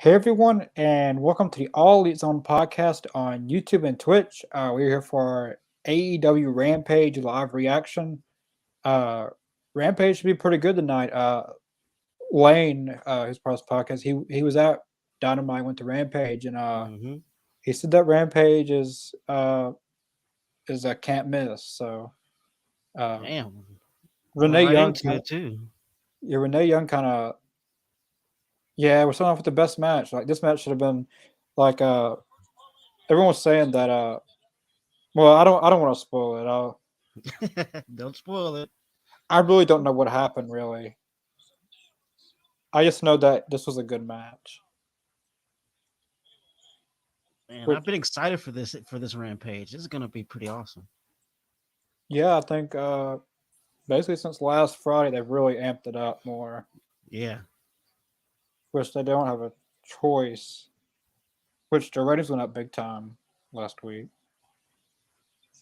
Hey everyone, and welcome to the All Elite Zone podcast on YouTube and Twitch. We're here for AEW Rampage live reaction. Uh, Rampage should be pretty good tonight. Lane, his part of this podcast, he was at Dynamite, went to Rampage, and Hmm. he said that Rampage is a can't miss. So uh, Damn, went Renee right Young, into it too. yeah, Renee Young kind of yeah, we're starting off with the best match. Like this match should have been like everyone was saying that well, I don't want to spoil it. Don't spoil it, I really don't know what happened. Really, I just know that this was a good match. man. I've Which, been excited for this rampage. This is gonna be pretty awesome. yeah, I think basically since last Friday they've really amped it up more. Yeah, Which they don't have a choice. Which the ratings went up big time last week.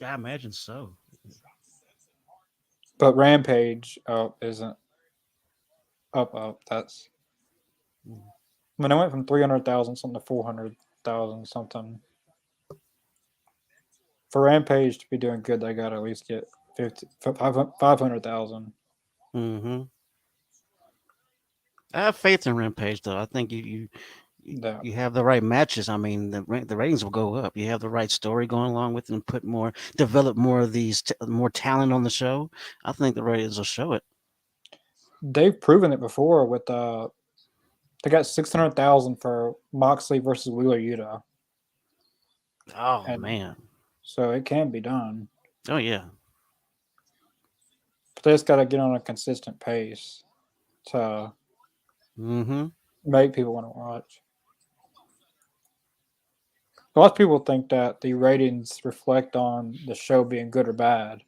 I imagine so. But Rampage isn't up. That's Mm. I mean, I went from 300,000 something to 400,000 something. For Rampage to be doing good, they got to at least get 500,000. Mm-hmm. I have faith in Rampage, though. I think you That you have the right matches. I mean, the ratings will go up. You have the right story going along with it, and develop more of these more talent on the show. I think the ratings will show it. they've proven it before with they got 600,000 for Moxley versus Wheeler Yuta, Oh and man. so it can be done. Oh yeah. But they just got to get on a consistent pace to Mm-hmm. make people want to watch. A lot of people think that the ratings reflect on the show being good or bad.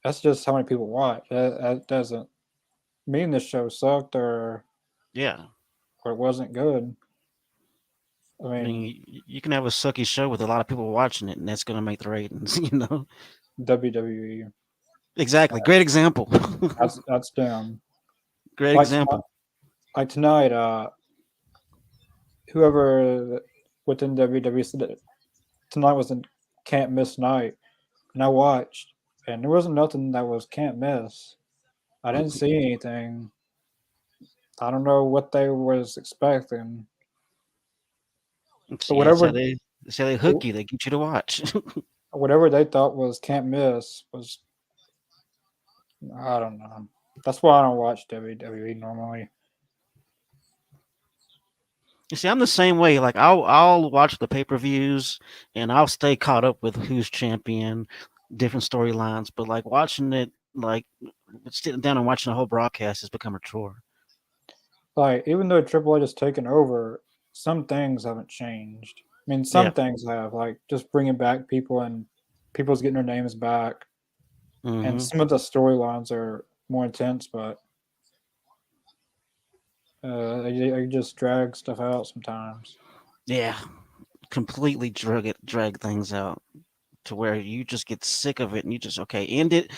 That's just how many people watch. That doesn't mean the show sucked Yeah. or it wasn't good. I I mean, mean, you can have a sucky show with a lot of people watching it, and that's going to make the ratings. WWE, Exactly. Great example. that's them. Great Like tonight, example. like tonight, whoever within WWE said that tonight was a can't miss night, and I watched, and there wasn't nothing that was can't miss. I didn't see anything. I don't know what they was expecting, but See, whatever that's how they hook you. They get you to watch. whatever they thought was can't miss was I don't know. That's why I don't watch WWE normally. You see, I'm the same way. Like I'll watch the pay-per-views and I'll stay caught up with who's champion, different storylines. But like watching it, like sitting down and watching the whole broadcast has become a chore. Like even though Triple H has taken over, some things haven't changed. I mean, some Yeah. things have, like just bringing back people and people's getting their names back, and Hmm. some of the storylines are more intense, but they just drag stuff out sometimes. Yeah. Completely drag things out to where you just get sick of it and you just okay end it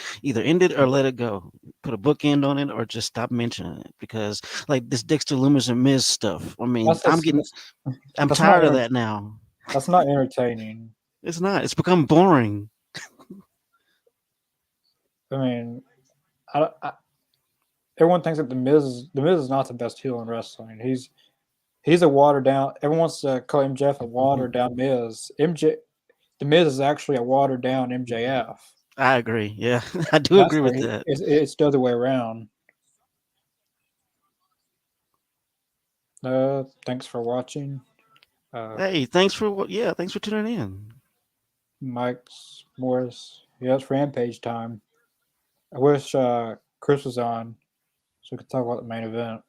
or let it go, put a bookend on it or just stop mentioning it because like this Dexter Loomis and Miz stuff, I mean, That's just I'm that's not tired of that now. that's not entertaining. It's become boring. I mean, I everyone thinks that the Miz is not the best heel in wrestling. He's a watered down. Everyone wants to call MJF a watered down Miz. The Miz is actually a watered down MJF. I agree, yeah. I do That's agree where with that. it's the other way around. Thanks for watching. Uh, Hey, thanks for tuning in. Mike's Morris. Yeah, it's Rampage time. I wish Chris was on so we could talk about the main event.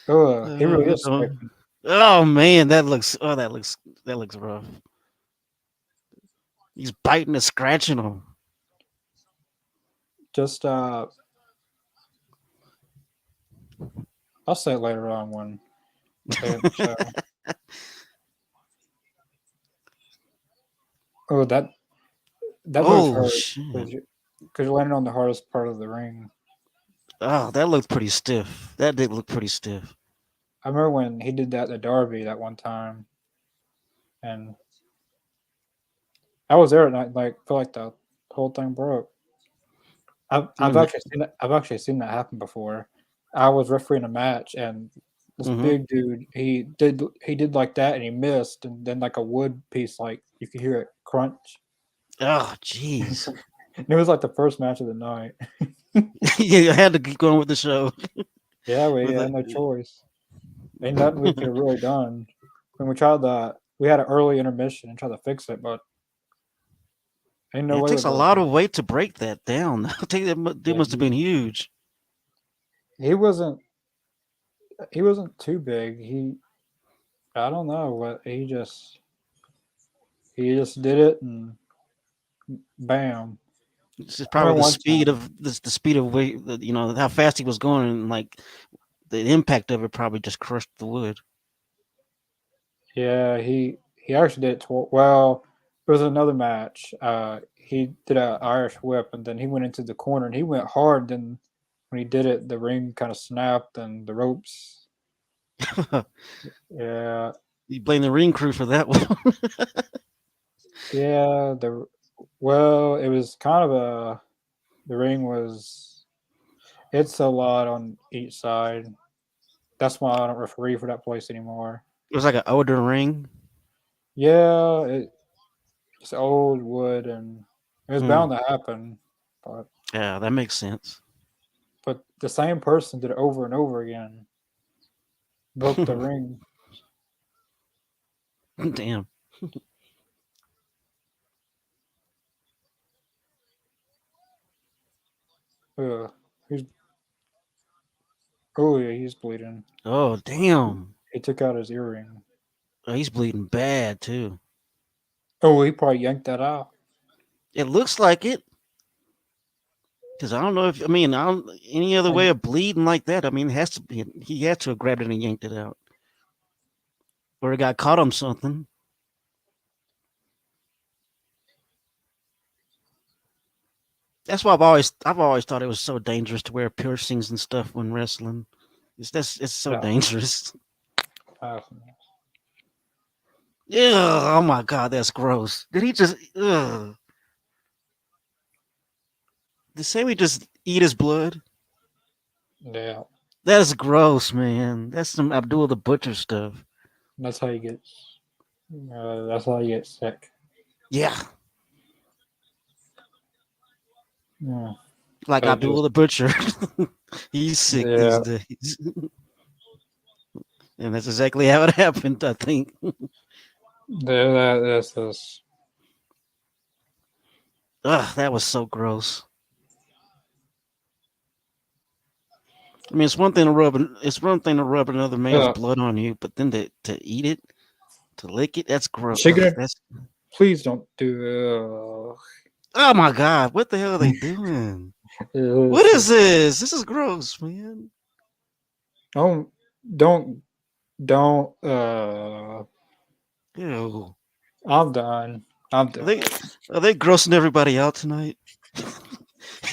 Oh, he really is Oh, striking. oh man, that looks rough. He's biting and scratching him. Just I'll say it later on when they end the show. Oh, that move Oh hurt shit. because you're landing on the hardest part of the ring. Oh, that looked pretty stiff. That did look pretty stiff. I remember when he did that to Darby that one time, and I was there, and I like feel like the whole thing broke. I've When the, actually seen that. I've actually seen that happen before. I was refereeing a match, and this mm-hmm. big dude he did like that, and he missed, and then like a wood piece, like you could hear it crunch. Oh, jeez. And it was like the first match of the night. Yeah, I had to keep going with the show. Yeah, we With had the, no choice. Ain't nothing we could have really done. When we had an early intermission and tried to fix it, but ain't no it way takes with a those. lot of weight to break that down. I think they Yeah, must have been huge. he wasn't he wasn't too big. I don't know what he just did it and bam. It's just I probably remember one time. the speed of weight, how fast he was going, and like the impact of it probably just crushed the wood. Yeah, he actually did it. Well, there was another match. He did an Irish whip, and then he went into the corner and he went hard. Then when he did it, the ring kind of snapped and the ropes. Yeah, You blame the ring crew for that one. yeah. It was kind of the ring was. It's a lot on each side. That's why I don't referee for that place anymore. It was like an older ring. Yeah, it's old wood and it was Hmm. bound to happen, but Yeah, that makes sense. the same person did it over and over again. Broke the ring. Damn. Ugh. He's oh yeah, he's bleeding. Oh, damn. He took out his earring. Oh, he's bleeding bad too. Oh, he probably yanked that out. It looks like it. Because I don't know if I don't any other way And of bleeding like that. I mean, it has to be he had to have grabbed it and yanked it out, or it got caught on something. That's why I've always thought it was so dangerous to wear piercings and stuff when wrestling. It's so yeah, dangerous. uh, Yeah. Oh my god, that's gross. Did he just? Ugh. Did Sammy just eat his blood? yeah. That is gross, man. That's some Abdul the Butcher stuff. That's how you get. That's how you get sick. Yeah, Yeah, like they Abdul just the Butcher. He's sick these yeah. days, and that's exactly how it happened. I think. That's this. Ugh, that was so gross. I mean, it's one thing to rub another man's Uh, blood on you, but then to eat it, to lick it, that's gross. Ugh, Sugar, that's please don't do. oh my god, what the hell are they doing? What It's is this? This is gross, man. don't don't don't. Ew. I'm done. I'm Are done. they are they grossing everybody out tonight?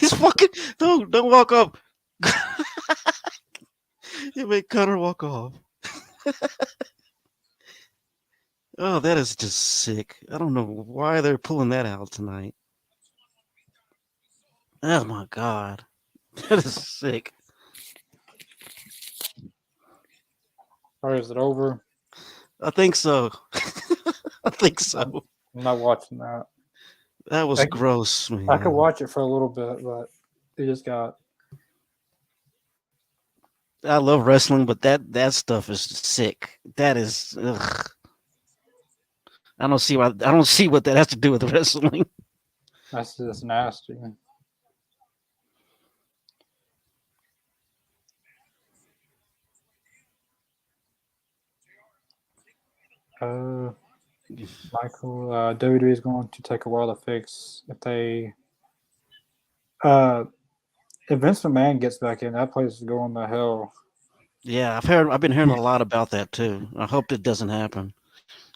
He's fucking don't walk up. You make Cutter walk off. Oh, that is just sick. I don't know why they're pulling that out tonight. Oh my god. That is sick. Or is it over? I think so. I think I'm, so. I'm not watching that. That was I gross, I could man. watch it for a little bit, but it just got I love wrestling, but that stuff is sick. That is ugh. I don't see what that has to do with wrestling. that's just nasty. Uh, Michael, WWE is going to take a while to fix. Uh, if Vince McMahon gets back in, that place is going to hell. Yeah, I've been hearing a lot about that too. I hope it doesn't happen.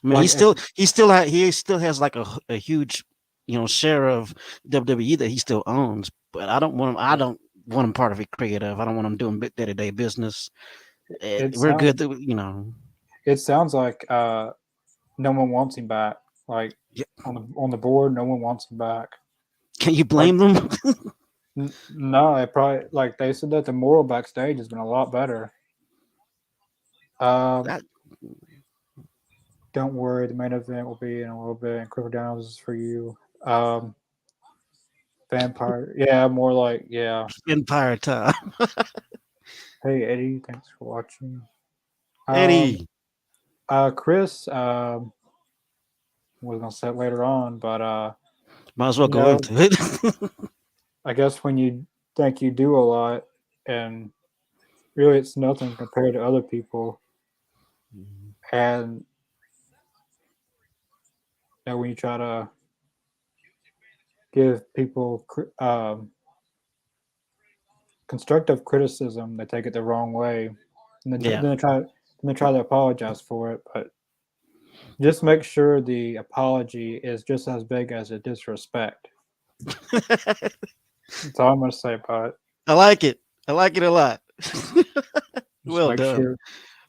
I mean, Like if he still has like a huge, share of WWE that he still owns. But I don't want him. I don't. want them part of it creative. I don't want them doing day-to-day business. It We're sounds good, it sounds like no one wants him back. Like yeah. on the board, no one wants him back. Can you Like blame them? no, they probably like they said that the moral backstage has been a lot better. Um, That, don't worry, the main event will be in a little bit, and Clifford Downs is for you. Um, Vampire, yeah, more like yeah. Empire time. Hey Eddie, thanks for watching. Um, Eddie, Chris, was gonna say it later on, but might as well you go know, into it. I guess when you think you do a lot, and really it's nothing compared to other people, and when you try to give people constructive criticism, they take it the wrong way, and Yeah. then they try to apologize for it. But just make sure the apology is just as big as a disrespect. That's all I'm gonna say about it. I like it. I like it a lot. Just Well make done. sure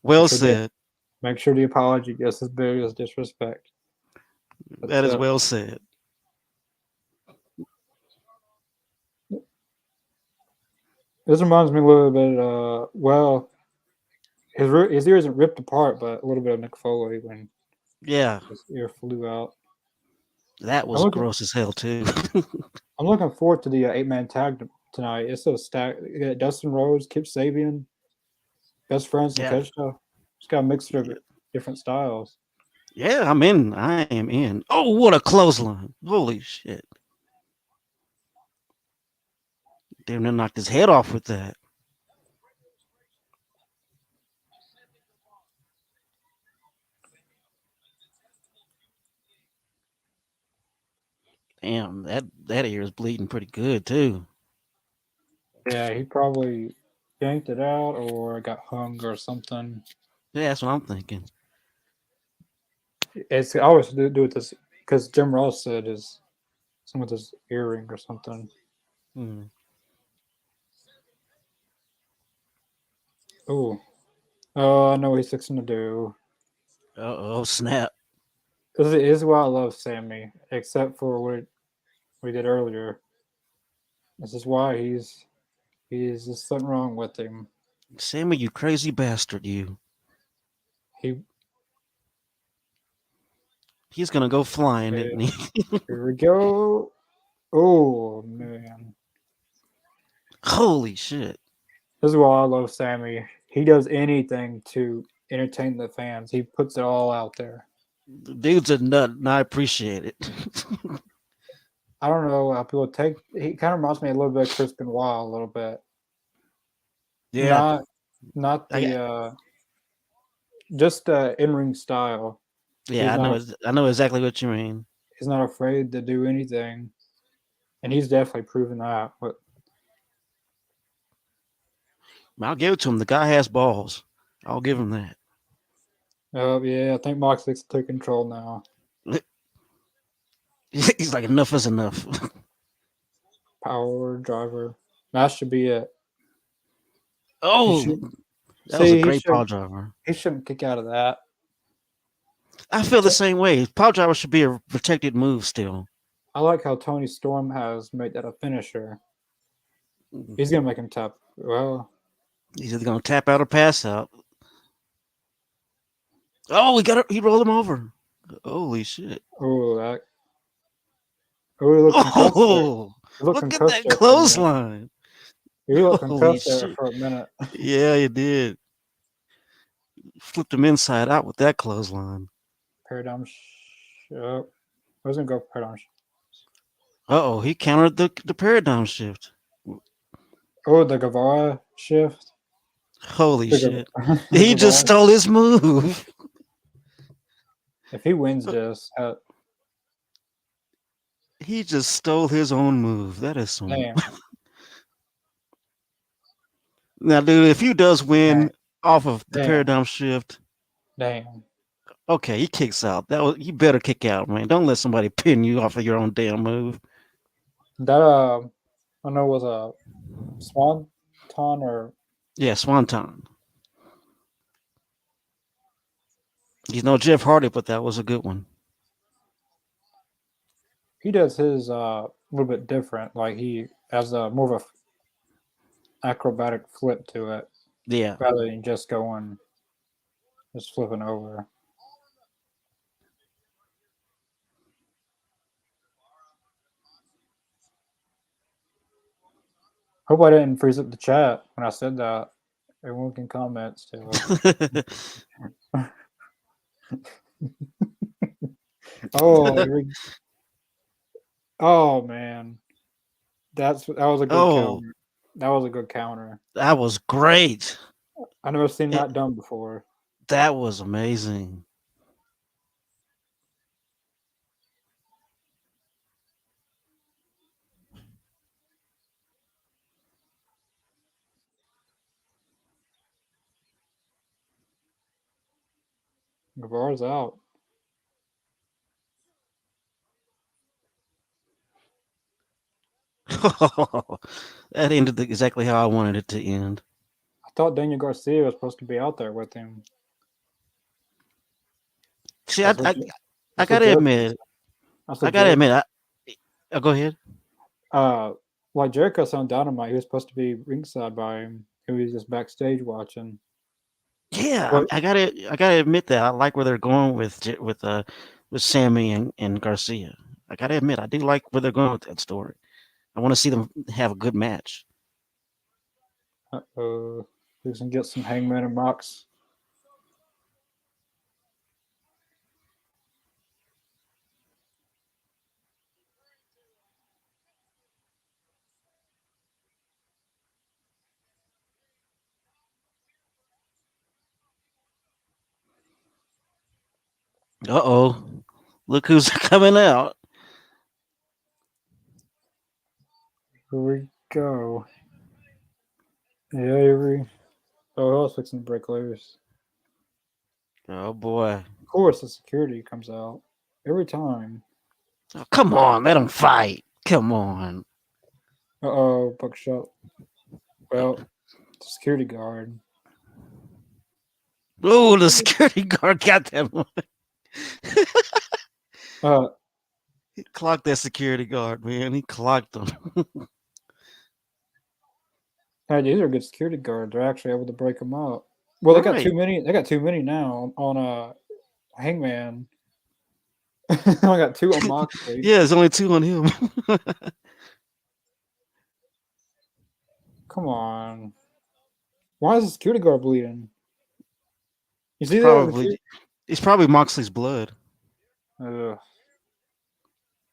Well the said. apology gets as big as disrespect. That's That is it. well said. This reminds me a little bit. Well, his ear isn't ripped apart, but a little bit of Mick Foley when Yeah. his ear flew out. That I'm was looking. gross as hell too. I'm looking forward to the 8-man tag tonight. It's a stack. Dustin Rhodes, Kip Sabian, best friends, Yeah. Takeshita. It's got a mixture of different styles. Yeah, I'm in. I am in. Oh, what a clothesline. Holy shit. Damn, they knocked his head off with that. Damn, that ear is bleeding pretty good too. Yeah, he probably yanked it out or got hung or something. Yeah, that's what I'm thinking. It's always to do with this because Jim Ross said is some with his earring or something. Hmm. Oh, I know what he's fixing to do. Oh snap. This is why I love Sammy, except for what we did earlier. This is why he's there's something wrong with him. Sammy, you crazy bastard, you. He He's gonna go flying, yeah, isn't he? here we go. Oh man, Holy shit. this is why I love Sammy. He does anything to entertain the fans. He puts it all out there. The dude's a nut, and I appreciate it. I don't know how people take. He kind of reminds me a little bit of Chris Benoit, a little bit. Yeah. Not not I, the just the in ring style. yeah, He's not I know exactly what you mean. he's not afraid to do anything, and he's definitely proven that. But I'll give it to him. The guy has balls. I'll give him that. yeah, I think Moxley's took control now. He's like, enough is enough. Power driver. That should be it. He Oh, should that was a see. great power driver. He shouldn't kick out of that. I feel the same way. Power driver should be a protected move still. I like how Tony Storm has made that a finisher. He's gonna make him tap. Well, He's either gonna tap out or pass out. Oh, he rolled him over. Holy shit. oh that. Oh, he looked concussed there. Oh, He looked look at concussed that there for a minute. clothesline. He looked Holy concussed there shit. for a minute. Yeah, he did. Flipped him inside out with that clothesline. Paradigm. I was gonna go for paradigm. Uh-oh, he countered the paradigm shift. Oh, the Guevara shift. Holy shit. The He just Guevara. stole his move. If he wins this, He just stole his own move. That is some. damn, Now, dude, if he does damn, win off of the damn, paradigm shift, damn. okay, he kicks out. He better kick out, man. Don't let somebody pin you off of your own damn move. That I know it was a Swanton or Yeah, Swanton. He's no Jeff Hardy, but that was a good one. he does his a little bit different. Like he has a more of a acrobatic flip to it Yeah. rather than just flipping over. Hope I didn't freeze up the chat when I said that. Everyone can comment still. Oh, oh man, that was a good Oh, counter. That was a good counter. that was great. I never seen It, that done before. that was amazing. Guevara's out. That ended exactly how I wanted it to end. I thought Daniel Garcia was supposed to be out there with him. See, That's what I that's what gotta Jer- admit, that's I what gotta Jericho. admit, go ahead. Uh, like Jericho's on Dynamite, he was supposed to be ringside by him. He was just backstage watching. Yeah, But I gotta admit that I like where they're going with with Sammy and Garcia. I gotta admit, I do like where they're going with that story. I want to see them have a good match. we can get some Hangman and Mox. Uh-oh. Look who's coming out. Here we go. Yeah, here we. Oh, I was fixing to break loose. Oh boy. Of course, the security comes out every time. Oh, come on, let them fight. Come on. Buckshot. Well, the security guard. Oh, the security guard got that one. Uh, He clocked that security guard, man. He clocked him. hey, these are good security guards. They're actually able to break them up. Well, they got Right. too many. They got too many now on Hangman. I got two on Moxley. Yeah, there's only two on him. Come on. Why is the security guard bleeding? You it's see that? probably it's probably Moxley's blood. Ugh,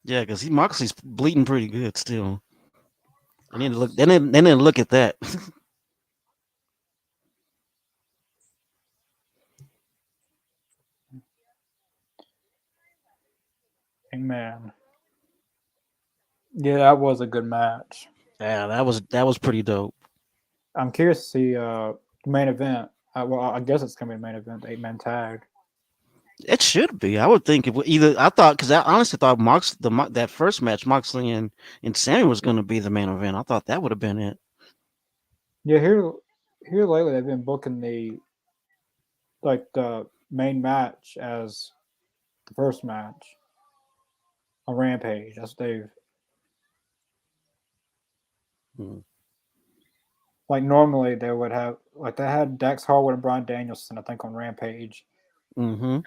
Yeah, because he Moxley's bleeding pretty good still. They need to look. They need to look at that. Hangman. Yeah, that was a good match. Yeah, that was pretty dope. I'm curious to see the main event. Well, I guess it's gonna be the main event, the 8-man tag. It should be. I would think it would either. I thought because I honestly thought that first match, Moxley and Sammy was going to be the main event. I thought that would have been it. Yeah, here lately they've been booking the main match as the first match on Rampage. That's they've Hmm. like normally they would have like they had Dax Harwood and Bryan Danielson I think on Rampage, Mm-hmm.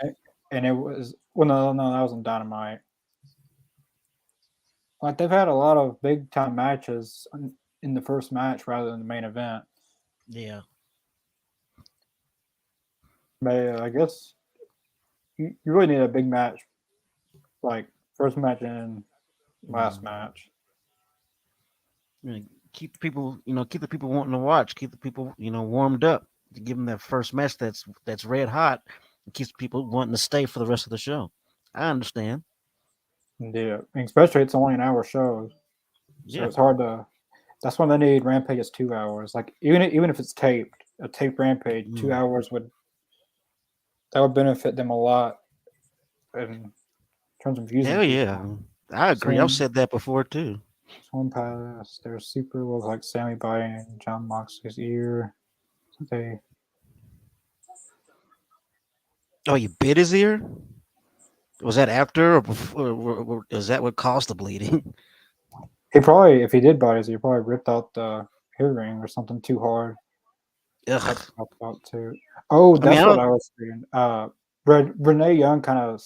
and it was well no that was on Dynamite. Like they've had a lot of big time matches in the first match rather than the main event. Yeah. But I guess you really need a big match like first match and last Mm. match. Yeah, keep people, keep the people wanting to watch. Keep the people, warmed up. To give them that first match that's red hot. It keeps people wanting to stay for the rest of the show. I understand. Yeah, and especially it's only an hour show, so Yeah. it's hard to. That's when they need Rampage is 2 hours. Like even if it's taped, a taped Rampage, two Mm. hours would benefit them a lot in terms of views and Hell yeah. people. I agree. I've Seeing said that before too. One pass. Their super looks like Sammy biting John Moxley's ear. They Oh, you bit his ear? Was that after or before? Is that what caused the bleeding? he probably, if he did bite his, he probably ripped out the earring or something too hard. That Ugh. popped out too. Oh, I mean, that's I what don't. I was saying. Renee Young kind of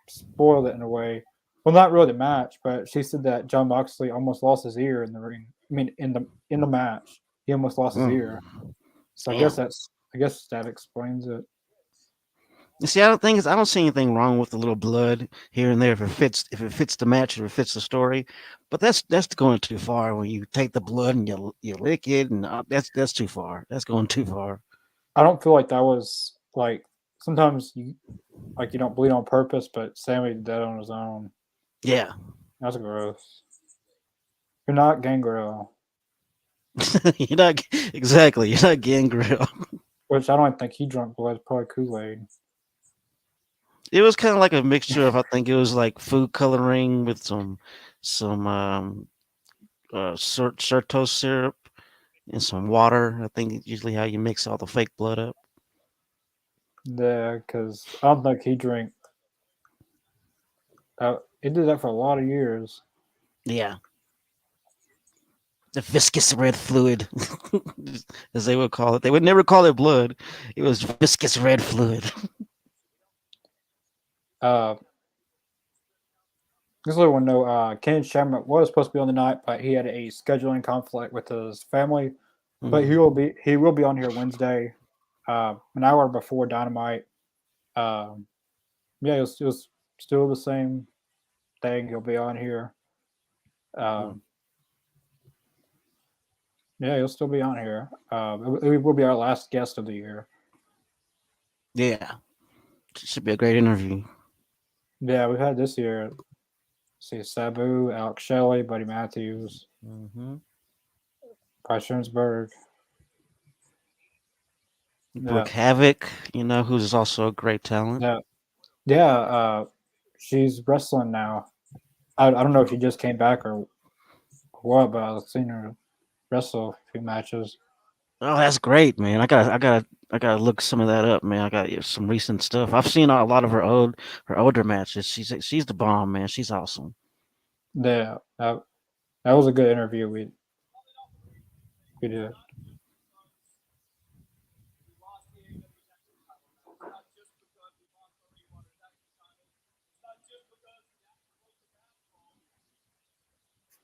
spoiled it in a way. Well, not really the match, but she said that John Moxley almost lost his ear in the ring. I mean, in the match, he almost lost his ear. Mm, So damn. I guess that explains it. You see, I don't think I don't see anything wrong with a little blood here and there if it fits the match or if it fits the story. But that's going too far when you take the blood and you lick it and that's too far. That's going too far. I don't feel like that was like sometimes you don't bleed on purpose, but Sammy did that on his own. Yeah. That's gross. You're not Gangrel, You're not exactly. You're not Gangrel. which I don't think he drunk blood. Probably Kool Aid. It was kind of like a mixture of I think it was like food coloring with some Certos syrup and some water. I think it's usually how you mix all the fake blood up. Yeah, because I don't think he drank. He did that for a lot of years. Yeah, the viscous red fluid, as they would call it. They would never call it blood. It was viscous red fluid. Uh, this little one, know, Ken Shamrock was supposed to be on the night, but he had a scheduling conflict with his family. But Mhm. he will be on here Wednesday, an hour before Dynamite. Um, yeah, it was still the same thing. He'll be on here. Mm. Um, yeah, he'll still be on here. It will be our last guest of the year. Yeah, should be a great interview. Yeah, we've had this year. See Sabu, Alex Shelley, Buddy Matthews, Hmm. Bryce Shernsberg. Brooke Yeah, Havoc, who's also a great talent. yeah, yeah. She's wrestling now. I don't know if she just came back or what, but I've seen her wrestle a few matches. Oh, that's great, man. I gotta look some of that up, man. I got some recent stuff. I've seen a lot of her older matches. She's the bomb, man. She's awesome. Yeah, that was a good interview we did.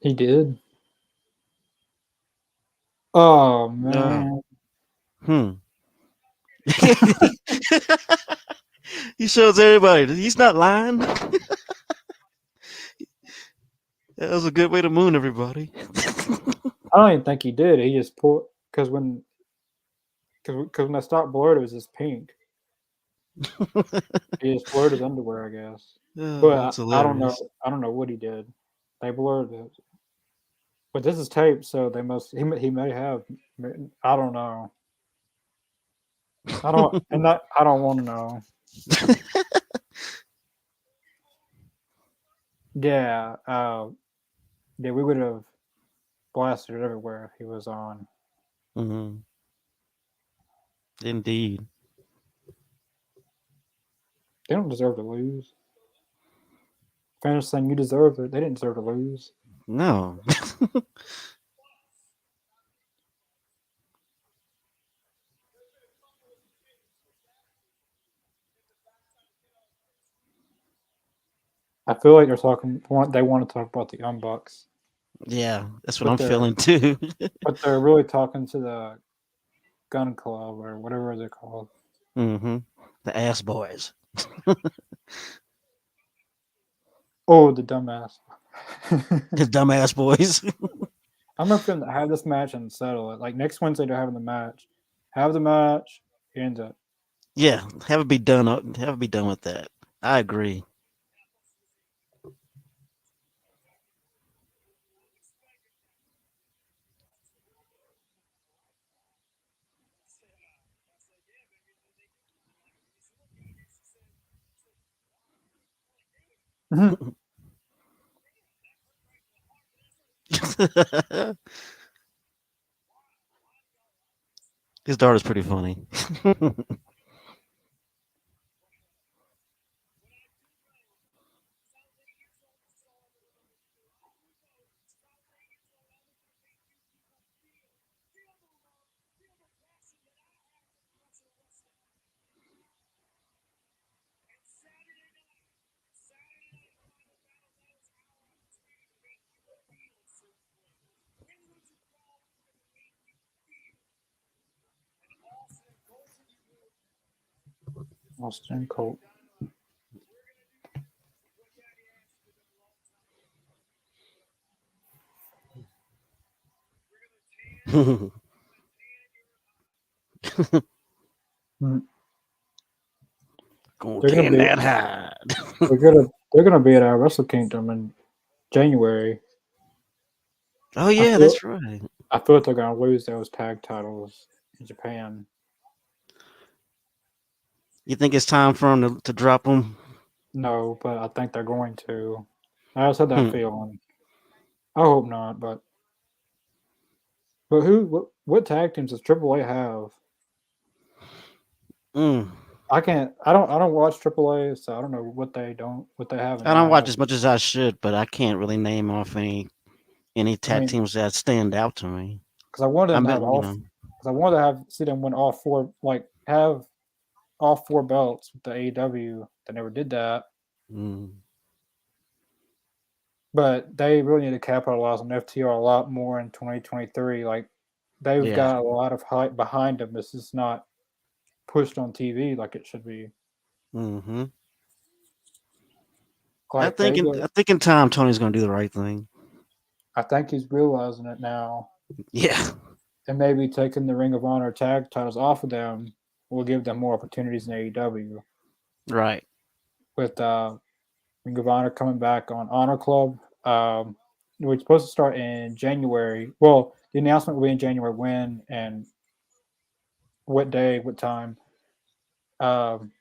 He did. Oh Yeah. man, Hmm. He shows everybody that he's not lying. That was a good way to moon everybody. I don't even think he did. He just pulled because when I stopped blurred, it was just pink. He just blurred his underwear, I guess. Oh, But that's I don't know. hilarious. I don't know what he did. They blurred it. But this is tape, so they must. He may have. I don't know. I don't. And that I don't want to know. Yeah. Yeah. We would have blasted it everywhere if he was on. Hmm. Indeed. They don't deserve to lose. Fans saying you deserve it. They didn't deserve to lose. No. I feel like they're talking. They want to talk about the Young Bucks, Yeah, that's what but I'm feeling too. they're really talking to the Gun Club or whatever they're called. Hmm. The ass boys. Oh, the dumbass. The dumbass boys. I'm ready for them to have this match and settle it. Like next Wednesday, they're having the match. Have the match. End it. Yeah, have it be done. Have it be done with that. I agree. His daughter's pretty funny. Austin Colt. Mm, Gonna They're gonna tan be that hide. they're gonna be at our Wrestle Kingdom in January. Oh I yeah, feel that's right. I feel like they're gonna lose those tag titles in Japan. You think it's time for him to drop them? No, but I think they're going to. I just had that Hmm. feeling. I hope not, but what tag teams does AAA have? Mm. I don't watch AAA, so I don't know what they have and I don't don't watch have. as much as I should, but I can't really name off any I tag mean, teams that stand out to me. because I wanted I them to bet have all. Because I wanted to have see them win all four, like have all four belts with the AEW. They never did that, mm, but they really need to capitalize on FTR a lot more in 2023. Like they've yeah. got a lot of hype behind them. It's just not pushed on TV like it should be. Hmm. I Like think they in go, I think in time Tony's gonna do the right thing. I think he's realizing it now, Yeah. and maybe taking the Ring of Honor tag titles off of them will give them more opportunities in AEW. Right. With Ring of Honor coming back on Honor Club, we're supposed to start in January. Well, the announcement will be in January. When and what day, what time? Um,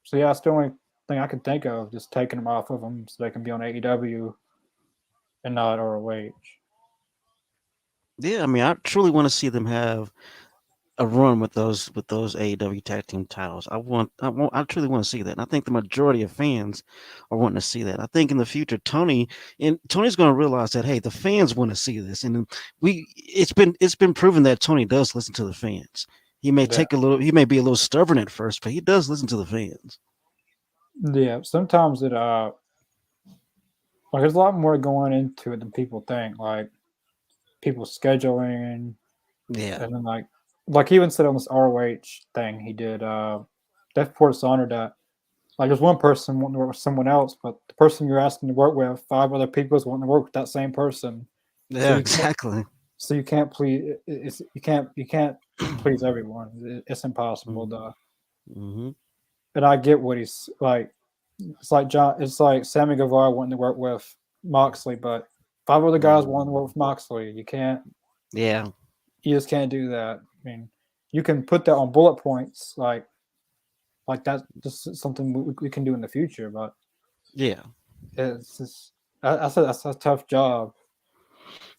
so yeah, that's the only thing I can think of. Just taking them off of them so they can be on AEW and not ROH. Yeah. I mean, I truly want to see them have a run with those AEW tag team titles. I truly want to see that. And I think the majority of fans are wanting to see that. I think in the future, Tony's going to realize that hey, the fans want to see this, and it's been proven that Tony does listen to the fans. Yeah, He may be a little stubborn at first, but he does listen to the fans. yeah. Sometimes it like there's a lot more going into it than people think. Like people scheduling, Yeah, and then like he even said on this ROH thing he did. Death Port Dishonored that like there's one person wanting to work with someone else, but the person you're asking to work with, five other people is wanting to work with that same person. So yeah, you can't, exactly. so you can't please. You can't please everyone. It's impossible. Mm-hmm. And I get what he's like. It's like John. It's like Sammy Guevara wanting to work with Moxley, but five other guys wanting to work with Moxley. You can't. Yeah, You just can't do that. I mean, you can put that on bullet points, like that's just something we can do in the future, but yeah, it's just I said that's a tough job.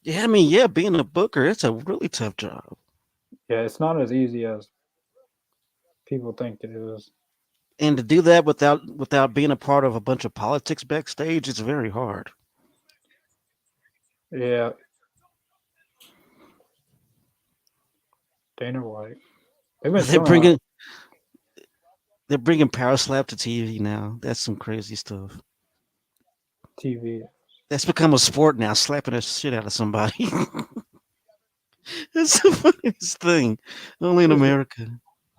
yeah. I mean, yeah, being a booker, it's a really tough job. Yeah, it's not as easy as people think it is. And to do that without being a part of a bunch of politics backstage, it's very hard. Yeah, Dana White. They've been They're showing a lot bringing they're bringing Power Slap to TV now. That's some crazy stuff. of TV. That's become a sport now, slapping the shit out of somebody. It's the funniest thing. Only in Is, America.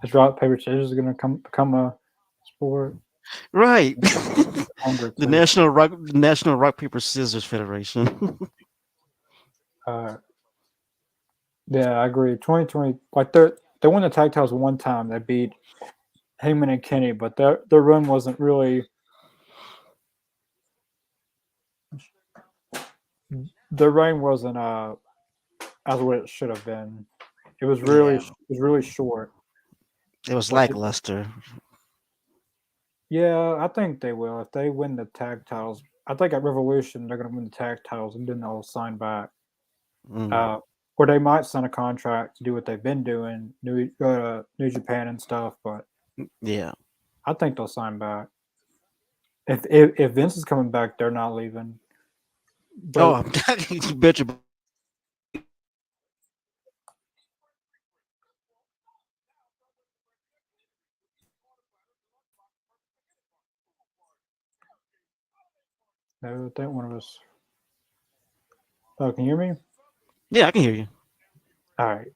is rock paper scissors going to become a sport? Right. Hunger The too. National Rock Paper Scissors Federation. Uh, yeah, I agree. 2020, like they won the tag titles one time. They beat Heyman and Kenny, but their run wasn't really their reign wasn't as what it should have been. Yeah. It was really short. It was Like lackluster. yeah, I think they will if they win the tag titles. I think at Revolution they're going to win the tag titles and then they'll sign back. Mm, Uh, or they might sign a contract to do what they've been doing, go to New Japan and stuff. But yeah. I think they'll sign back. If Vince is coming back, they're not leaving. Oh, But you bet your. I think one of us. Oh, can you hear me? Yeah, I can hear you. All right.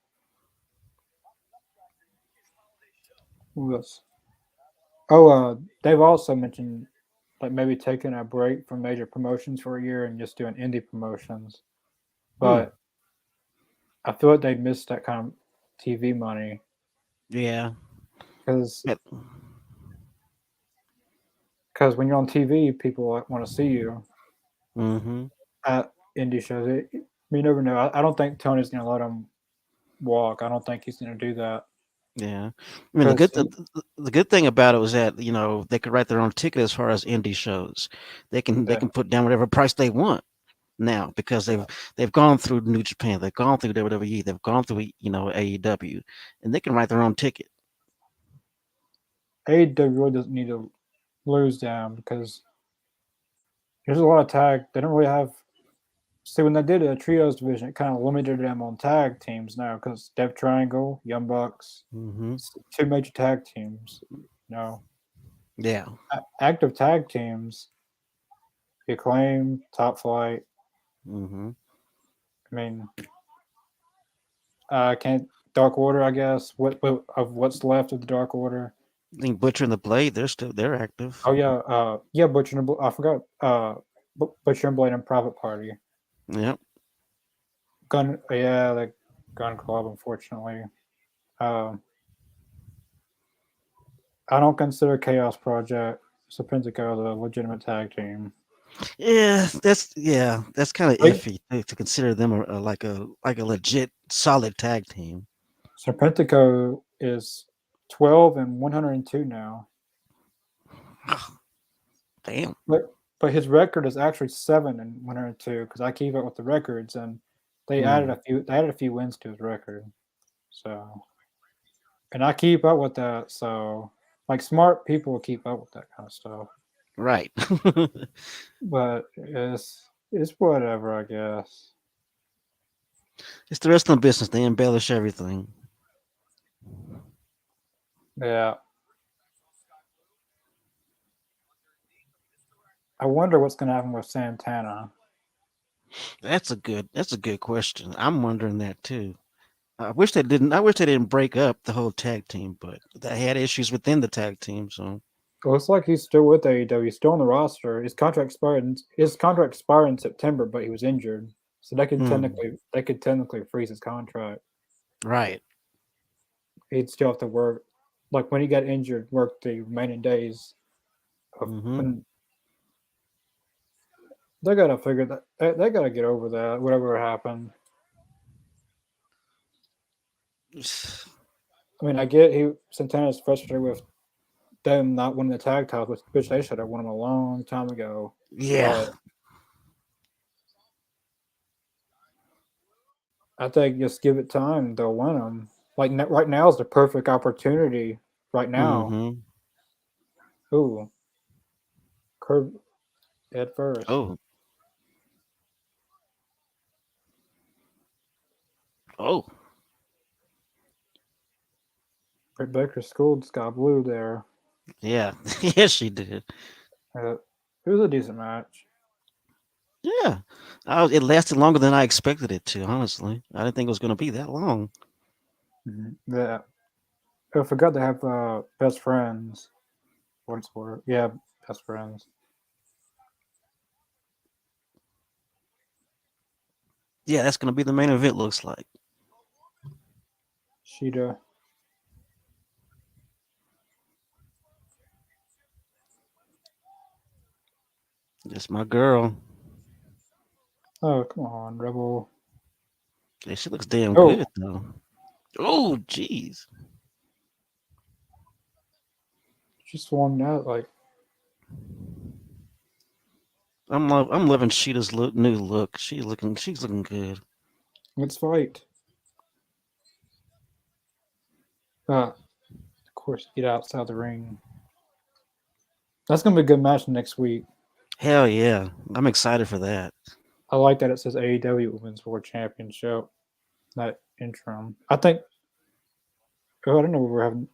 Who else? Oh, they've also mentioned like maybe taking a break from major promotions for a year and just doing indie promotions. Hmm. But I feel like they missed that kind of TV money Yeah. because Yep. when you're on TV, people want to see you Mm-hmm. at indie shows. You never know. I don't think Tony's gonna let him walk. I don't think he's gonna do that Yeah. I mean, because the good thing about it was that they could write their own ticket as far as indie shows. They can put down whatever price they want now because they've gone through New Japan, they've gone through WWE, they've gone through AEW, and they can write their own ticket. AEW really doesn't need to lose down because there's a lot of tag. They don't really have. See, when they did a trios division, it kind of limited them on tag teams now because Death Triangle, Young Bucks, Mm-hmm. two major tag teams. Yeah. Active tag teams, Acclaim, Top Flight. Mm-hmm. I mean, can't Dark Order, I guess. What of what's left of the Dark Order? I think Butcher and the Blade, they're active. Oh yeah, yeah, Butcher and I forgot. Butcher and Blade and Private Party. Yep. Yeah, the Gun Club. Unfortunately, um, I don't consider Chaos Project Serpentico the legitimate tag team. That's kind of Like iffy to consider them like a legit solid tag team. Serpentico is 12 and 102 now, Damn. but his record is actually 7 and 102 because I keep up with the records and they added Mm, a few. They added a few wins to his record. So, and I keep up with that. So, like smart people keep up with that kind of stuff. right. But it's whatever, I guess. It's the rest of the business. They embellish everything. Yeah, I wonder what's gonna happen with Santana. That's a good question. I'm wondering that too. I wish they didn't break up the whole tag team, but they had issues within the tag team, so It looks like he's still with AEW. He's still on the roster. His contract expired in September, but he was injured, so hmm, they could technically freeze his contract. right. He'd still have to work, like when he got injured, work the remaining days of Hmm. when they gotta figure that they gotta get over that whatever happened. I mean, I get he Santana's frustrated with them not winning the tag titles, which they should have won them a long time ago. Yeah. But I think just give it time, they'll win them. Like right now is the perfect opportunity. Right now, Hmm. ooh, curve head first. Oh. Oh. Britt Baker schooled Scott Blue there. Yeah. Yes, she did. It was a decent match. Yeah. It lasted longer than I expected it to. Honestly, I didn't think it was going to be that long. Yeah, I forgot they have best friends. What's the word? Yeah, best friends. Yeah, that's going to be the main event. Looks like. Sheeta. That's my girl. Oh, come on, Rebel. Yeah, she looks damn Oh, good though. Oh, jeez. she swung out like I'm loving Sheeta's new look. She's looking good. Let's fight. Of course, get outside the ring. That's gonna be a good match next week. Hell yeah, I'm excited for that. I like that it says AEW Women's World Championship. That interim. I think. Oh, I don't know. We're having.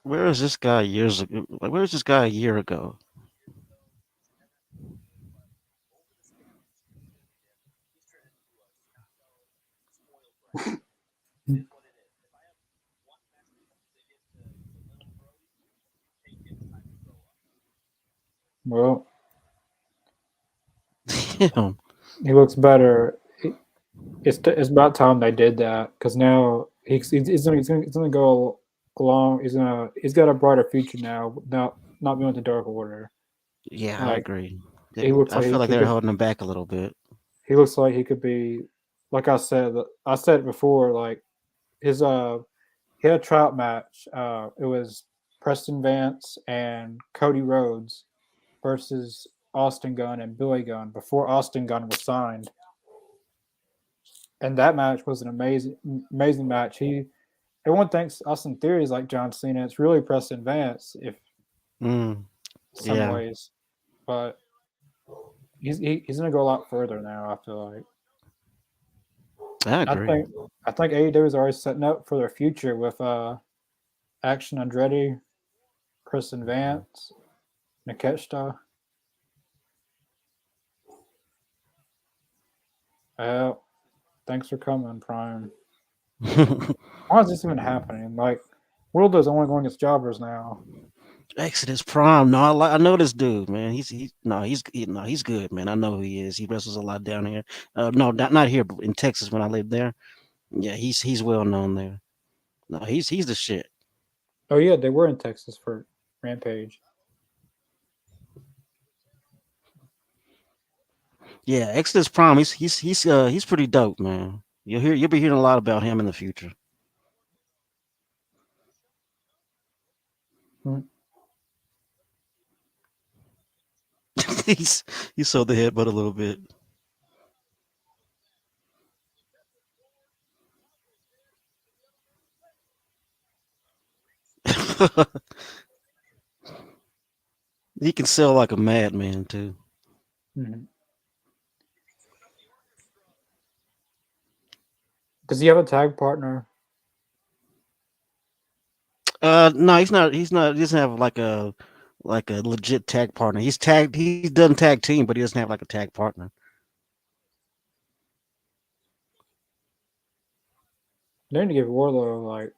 Where is this guy years ago? Like, where is this guy a year ago? Well, Damn. he looks better. It's about time they did that because now he's gonna go along. He's got a brighter future now. Not being with the Dark Order. Yeah, I Like agree. he looks I like feel like he they're could. holding him back a little bit. He looks like he could be. Like I said it before. Like his he had a tryout match. It was Preston Vance and Cody Rhodes versus Austin Gunn and Billy Gunn before Austin Gunn was signed. And that match was an amazing match. Everyone thinks Austin Theory is like John Cena. It's really Preston Vance, if Mm, some yeah, ways, but he's gonna go a lot further now. I feel like I I agree. think I think AEW is already setting up for their future with Action Andretti, Preston Vance, Nakeshita. Well, thanks for coming, Prime. Why is this even happening? Like, World is only going against jobbers now. Exodus Prime. No, I know this dude, man. He's good, man. I know who he is. He wrestles a lot down here. No, not here, but in Texas when I lived there. Yeah, he's well known there. No, he's the shit. Oh yeah, they were in Texas for Rampage. Yeah, Exodus Prime. He's pretty dope, man. You'll be hearing a lot about him in the future. Hmm. he's he sold the headbutt a little bit. He can sell like a madman too. Hmm. Does he have a tag partner? No, he's not. He's not. He doesn't have like a legit tag partner. He's tagged. He's done tag team, but he doesn't have like a tag partner. They need to give Warlow like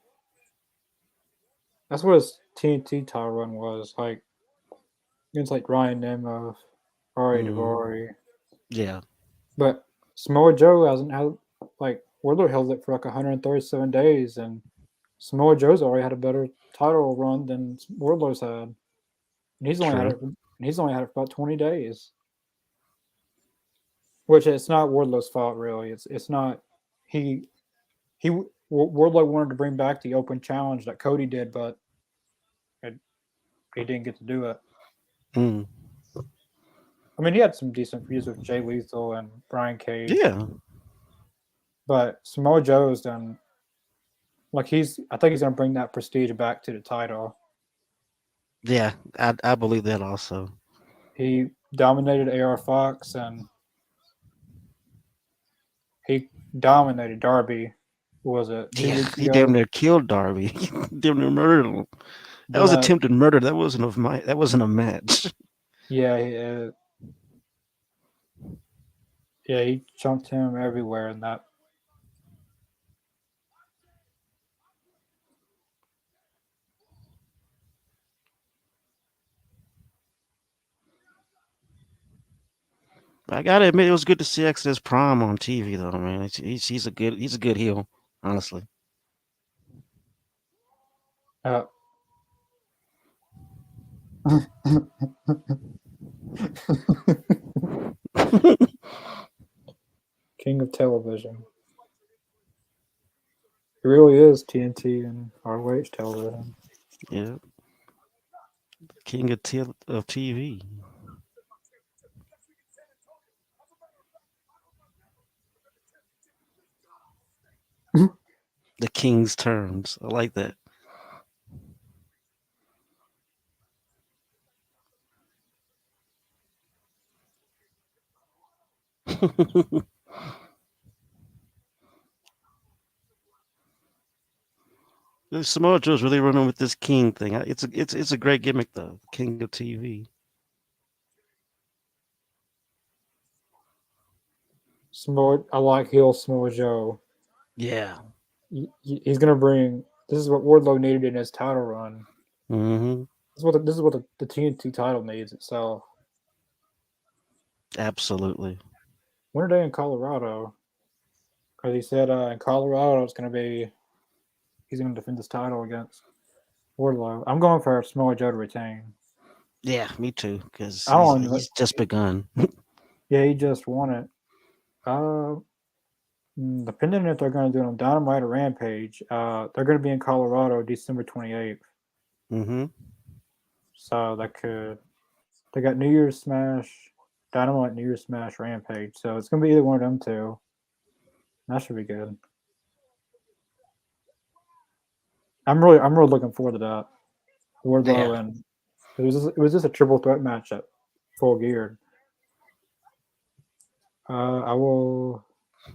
that's what his TNT title run was like against like Ryan Nemeth, Ari Hmm. Daivari, Yeah. but Samoa Joe hasn't had like Warlow held it for like 137 days, and Samoa Joe's already had a better title run than Wardlow's had, and he's only had True. it. And he's only had it for about 20 days, which it's not Wardlow's fault really. It's not he Wardlow wanted to bring back the open challenge that Cody did, but it, he didn't get to do it. Mm. I mean, he had some decent feuds with Jay Lethal and Brian Cage, Yeah. but Samoa Joe's done like I think he's gonna bring that prestige back to the title. Yeah. I believe that also. He dominated AR Fox and he dominated Darby. What was it, two Yeah. weeks He damn ago? near killed Darby. Damn near murdered him. That Then was that, attempted murder. That wasn't a match. yeah, Yeah, he jumped him everywhere in that. I gotta admit, it was good to see Exodus Prime on TV though, man. He's a good heel, honestly. Uh, King of television. It really is TNT and ROH television. Yeah, king of TV, the king's terms. I like that. Samoa Joe's really running with this king thing. It's a great gimmick though. King of TV. I like heel Samoa Joe. Yeah. He's gonna bring. This is what Wardlow needed in his title run. Mm-hmm. This is what the TNT title needs itself. Absolutely. When are they in Colorado? Because he said in Colorado it's gonna be he's gonna defend this title against Wardlow. I'm going for Samoa Joe to retain. Yeah, me too. Because I don't know. he's just begun. Yeah, he just won it. Uh, Depending if they're going to do it on Dynamite or Rampage, they're going to be in Colorado December 28th. Mm-hmm. So they got New Year's Smash, Dynamite, New Year's Smash, Rampage. So it's going to be either one of them two. That should be good. I'm really looking forward to that. Yeah. Wardlow and it was just a triple threat match at Full Gear. I will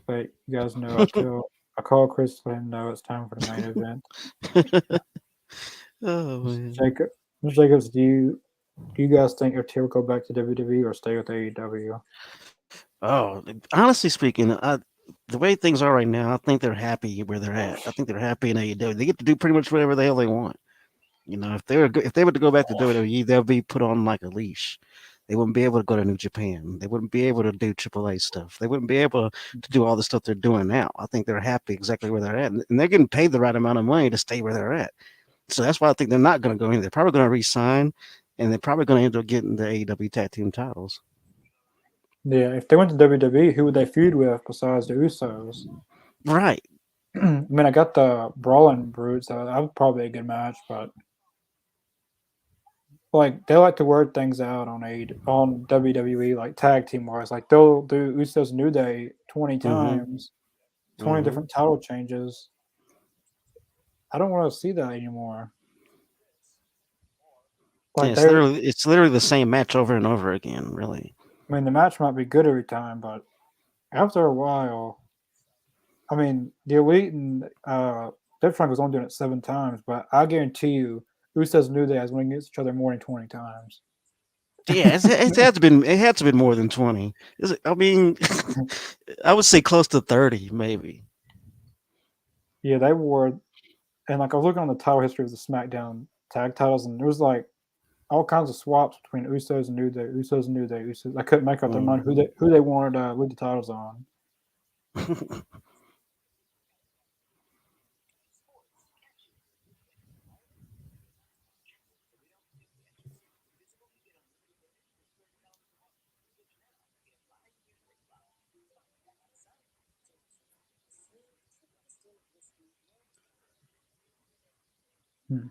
let you guys know. I call Chris to let him know it's time for the main event. Oh man. Jacob, Mr. Jacobs, do you guys think RT will go back to WWE or stay with AEW? Oh, honestly speaking, the way things are right now, I think they're happy where they're at. I think they're happy in AEW. They get to do pretty much whatever the hell they want. You know, if they were to go back to WWE, they'll be put on like a leash. They wouldn't be able to go to New Japan. They wouldn't be able to do AAA stuff. They wouldn't be able to do all the stuff they're doing now. I think they're happy exactly where they're at, and they're getting paid the right amount of money to stay where they're at. So that's why I think they're not going to go in. They're probably going to resign, and they're probably going to end up getting the AEW tag team titles. Yeah, if they went to WWE, who would they feud with besides the Usos? Right. I mean, I got the Brawling Brutes, so that was probably a good match, but like they like to word things out on WWE, like tag team wise. Like they'll do Usos New Day 20 Mm-hmm. times, 20 Mm-hmm. different title changes. I don't want to see that anymore. Yeah, Like they, it's literally the same match over and over again. Really. I mean, the match might be good every time, but after a while, I mean, the Elite and Death Triangle was only doing it 7 times, but I guarantee you, Usos New Day has won against each other more than 20 times. Yeah, it had to been more than 20. I mean, I would say close to 30, maybe. Yeah, they were, and like I was looking on the title history of the SmackDown tag titles, and there was like all kinds of swaps between Usos and New Day, Usos and New Day, Usos. I couldn't make up their mind Mhm. who they wanted to lead the titles on. Hmm.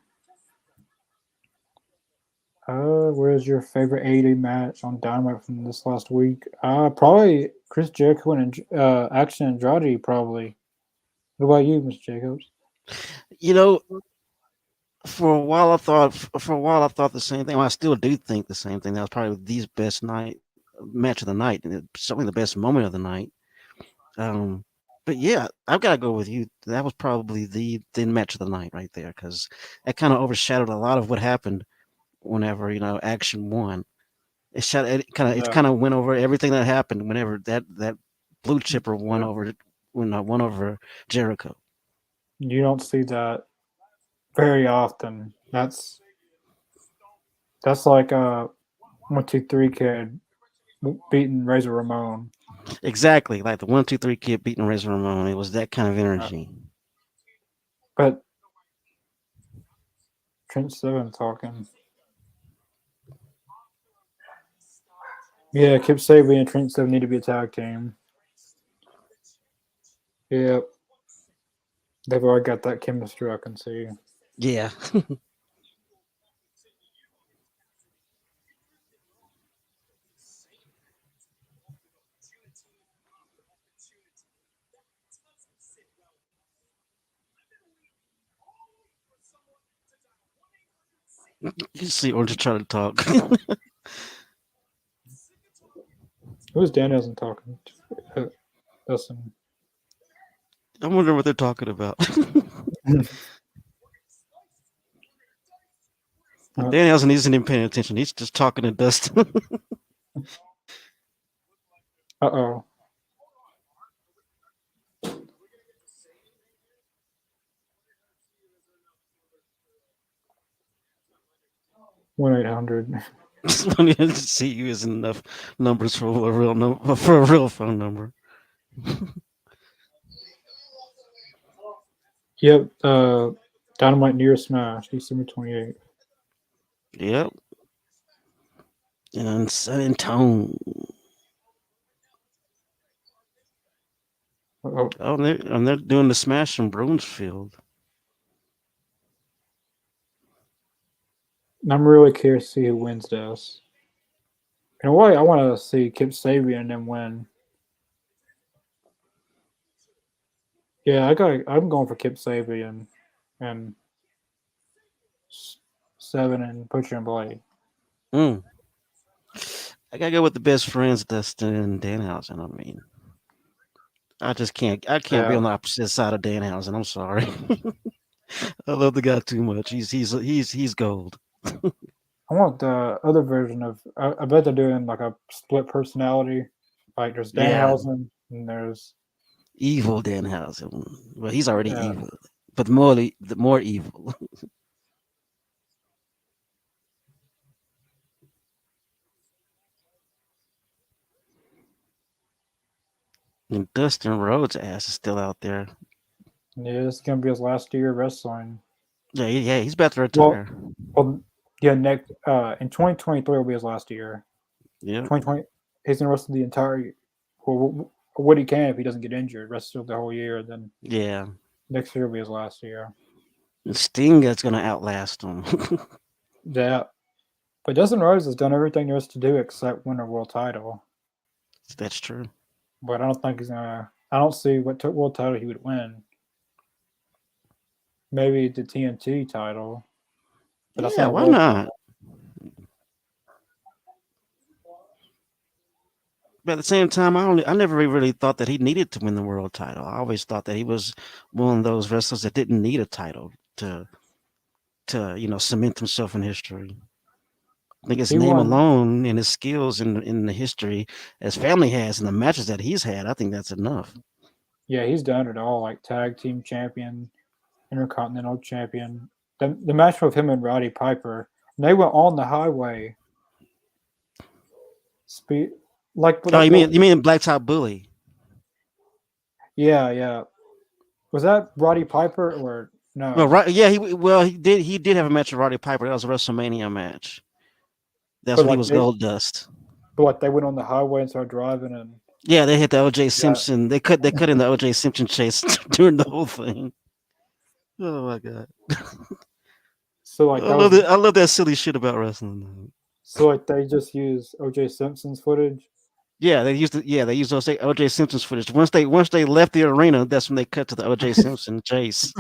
Where's your favorite 80 match on Dynamite from this last week? Probably Chris Jericho and Action Andrade. Probably. What about you, Mr. Jacobs? You know, for a while I thought the same thing. Well, I still do think the same thing. That was probably the best night match of the night, and certainly the best moment of the night. Um, but yeah, I've got to go with you. That was probably the match of the night right there because that kind of overshadowed a lot of what happened whenever Action won. It kind of Yeah. went over everything that happened whenever that Blue Chipper Yeah. won over Jericho. You don't see that very often. That's like 1, 2, 3 kid beating Razor Ramon. Exactly, like the 1, 2, 3 kid beating Razor Ramon. It was that kind of Uh, energy. but Trent Seven talking. Yeah, Kip Sabian and Trent Seven need to be a tag team. Yeah, they've already got that chemistry. I can see. Yeah. You see Orange trying to talk. Who's Danielson talking? Listen. I wonder what they're talking about. Uh Danhausen isn't even paying attention. He's just talking to Dustin. oh. 1-800. See you isn't enough numbers for a real for a real phone number. Yep. Dynamite Near Smash, December 28th. Yep. And San Antonio. Oh, Oh, they're doing the smash in Brunsfield. I'm really curious to see who wins this. In a way, I want to see Kip Sabian and them win. Yeah, I'm going for Kip Sabian and Seven and Butcher and Blade. Mm. I gotta go with the best friends, Dustin and Danhausen. I mean, I can't be Yeah, on the opposite side of Danhausen. I'm sorry. I love the guy too much. He's gold. I want the other version of. I bet they're doing like a split personality. Like there's Yeah, Danhausen and there's evil Danhausen. Well, he's already yeah. evil, but the more evil. And Dustin Rhodes' ass is still out there. Yeah, this is gonna be his last year wrestling. Yeah, he's about to Well, retire. well, yeah. Next, in 2023 will be his last year. Yeah, 2020, he's gonna wrestle the entire. Well, what he can if he doesn't get injured, wrestle the whole year. Then yeah. next year will be his last year. And Sting is gonna outlast him. Yeah, but Dustin Rhodes has done everything there is to do except win a world title. That's true. But I don't think he's gonna. I don't see what world title he would win. Maybe the TNT title, but that's Yeah, not a why world not? title. But at the same time, I never really thought that he needed to win the world title. I always thought that he was one of those wrestlers that didn't need a title to cement himself in history. I think his He name won. alone and his skills in the history as family has and the matches that he's had, I think that's enough. Yeah, he's done it all. Like tag team champion, intercontinental champion. The match with him and Roddy Piper, they were on the highway. Speed, Oh, like the you mean Blacktop Bully? yeah, yeah. Was that Roddy Piper or Well, no? right, yeah, he did have a match with Roddy Piper. That was a WrestleMania match. That's But when he like was Gold Dust. they went on the highway and started driving and Yeah, they hit the OJ yeah. Simpson. They cut in the OJ Simpson chase during the whole thing. Oh my god. So like that was I love that silly shit about wrestling. so like they just used OJ Simpson's footage. They used OJ Simpson's footage. Once they left the arena, that's when they cut to the OJ Simpson chase.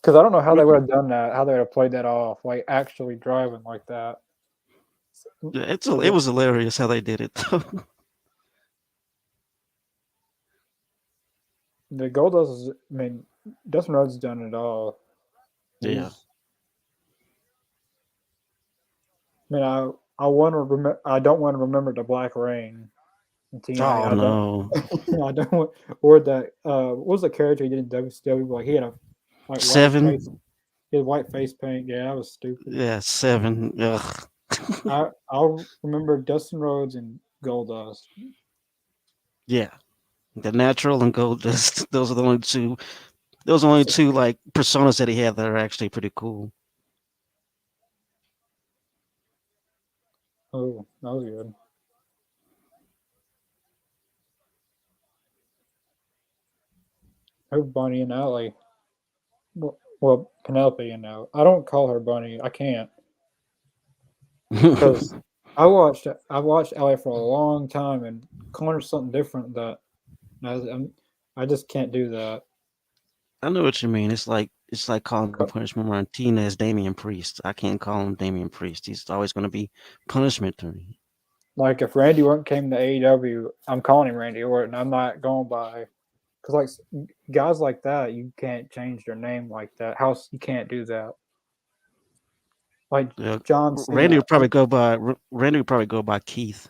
Because I don't know how they would have done that. How they would have played that off, like actually driving like that. Yeah, it Yeah, was hilarious how they did it. Though. the Goldust is. I mean, Dustin Rhodes has done it all. Yeah. He's. I mean, I want to remember. I don't want to remember the Black Rain. in TNA. Oh I don't. no, I don't. Or that. What was the character he did in WCW? Like he had a like white face. seven. He had white face paint. Yeah, that was stupid. Yeah, seven. Ugh. I'll remember Dustin Rhodes and Goldust. Yeah, the natural and gold dust. Those are the only two. Those are only two like personas that he had that are actually pretty cool. Oh, that was good. Oh, Bunny and Allie. Well, Penelope and Allie. I don't call her Bunny. I can't because I watched Allie for a long time and calling her something different that I just can't do that. I know what you mean. It's like calling Co- punishment Martinez Damian Priest. I can't call him Damian Priest. He's always going to be punishment to me. Like if Randy Orton came to AEW, I'm calling him Randy Orton. I'm not going by because like guys like that, you can't change their name like that. How you can't do that? Like Yeah, John Randy Cena. would probably go by Randy would probably go by Keith.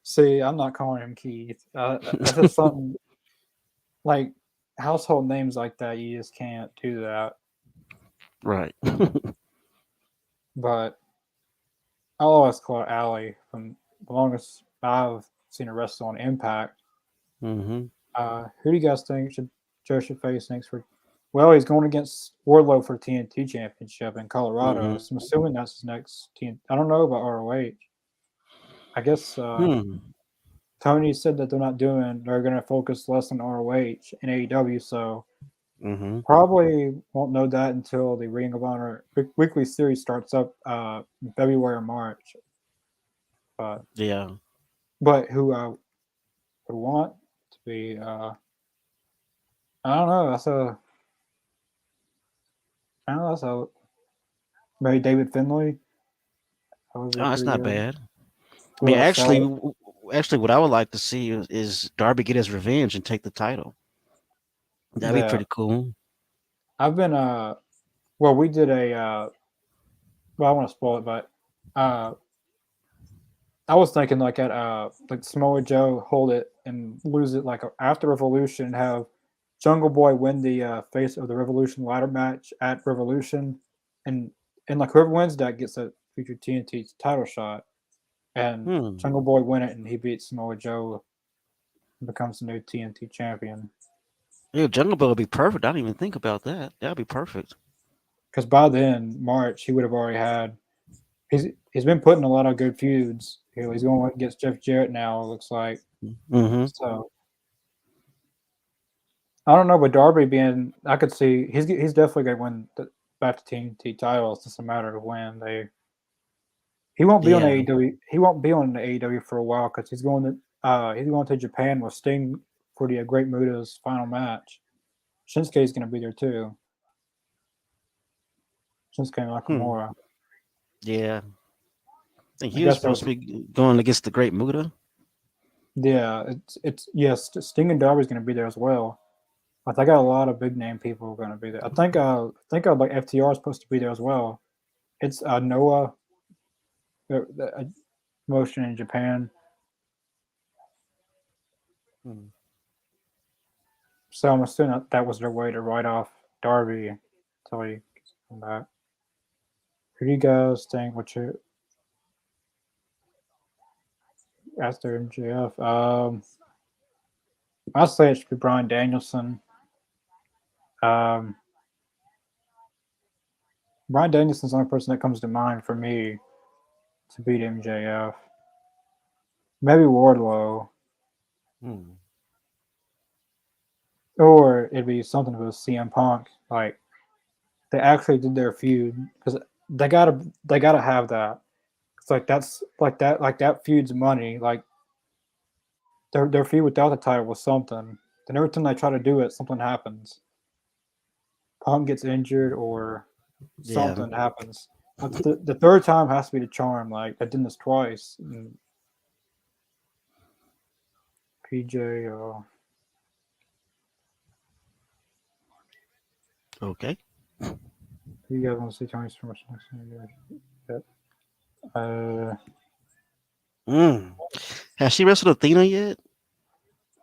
See, I'm not calling him Keith. That's just something like household names like that. You just can't do that. Right. But I'll always call her Allie from the longest I've seen her wrestle on Impact. hmm Who do you guys think Joe should face next for? Well, he's going against Wardlow for TNT Championship in Colorado. hmm So I'm assuming that's his next TNT. I don't know about ROH. I guess Hmm. Tony said that they're going to focus less on ROH and AEW. So hmm probably won't know that until the Ring of Honor weekly series starts up in February or March. But Yeah. who I would want to be, I don't know. I don't know. That's a maybe David Finlay. That would be Oh, that's pretty not good. bad. I Who mean, else? actually, what I would like to see is Darby get his revenge and take the title. That'd be Yeah, pretty cool. I've been well, we did a well, I want to spoil it, but uh I was thinking like at like Samoa Joe hold it and lose it like after Revolution, have Jungle Boy win the face of the Revolution ladder match at Revolution, and like whoever wins that gets a future TNT title shot, and Hmm. Jungle Boy win it and he beats Samoa Joe and becomes the new TNT champion. Yeah, Jungle Boy would be perfect. I didn't even think about that. That'd be perfect. Because by then March he would have already had he's been putting a lot of good feuds. He's going against Jeff Jarrett now. It looks like hmm so. I don't know, but Darby being, I could see he's definitely going to win back to TNT title. It's just a matter of when they. He won't be on Yeah. AEW. He won't be on the AEW for a while because he's going to Japan with Sting for the Great Muta's final match. Shinsuke's going to be there too. Shinsuke Hmm. Nakamura. Yeah. I think I he was guess that supposed was to be going against the Great Muta. yeah. It's yes. Sting and Darby's going to be there as well. But I got a lot of big name people going to be there. I think like FTR is supposed to be there as well. It's Noah the motion in Japan. Hmm. So I'm assuming that was their way to write off Darby until he gets back. Who do you guys think? What you after MJF? I say it should be Brian Danielson. Um, Brian Danielson's the only person that comes to mind for me to beat MJF. Maybe Wardlow, Hmm. or it'd be something with CM Punk. Like they actually did their feud because they gotta have that. It's like that's like that feud's money. Like their feud without the title was something. Then every time they try to do it, something happens. Punk gets injured or Yeah. something happens. But the third time has to be the charm. Like I did this twice. And PJ, Okay. who you guys want to see Tony's from next? Yep. Uh, Mm. Has she wrestled Athena yet?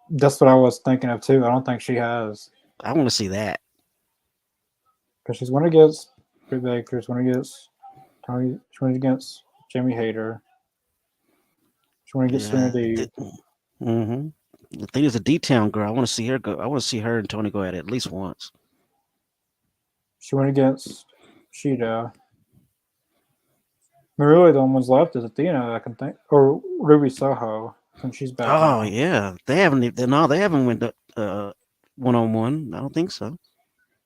That's what I was thinking of too. I don't think she has I want to see that. because she's won against Britt Baker. She's won against Tony. She won against Jamie Hayter. She won against Serena Yeah. Deeb. Mm-hmm. Athena's a D-town girl. I want to see her go. I want to see her and Tony go at it at least once. She went against Sheeta. I mean, really, the only ones left is Athena, I can think, or Ruby Soho, since she's back Oh now. yeah, they haven't. No, they haven't went one on one. I don't think so.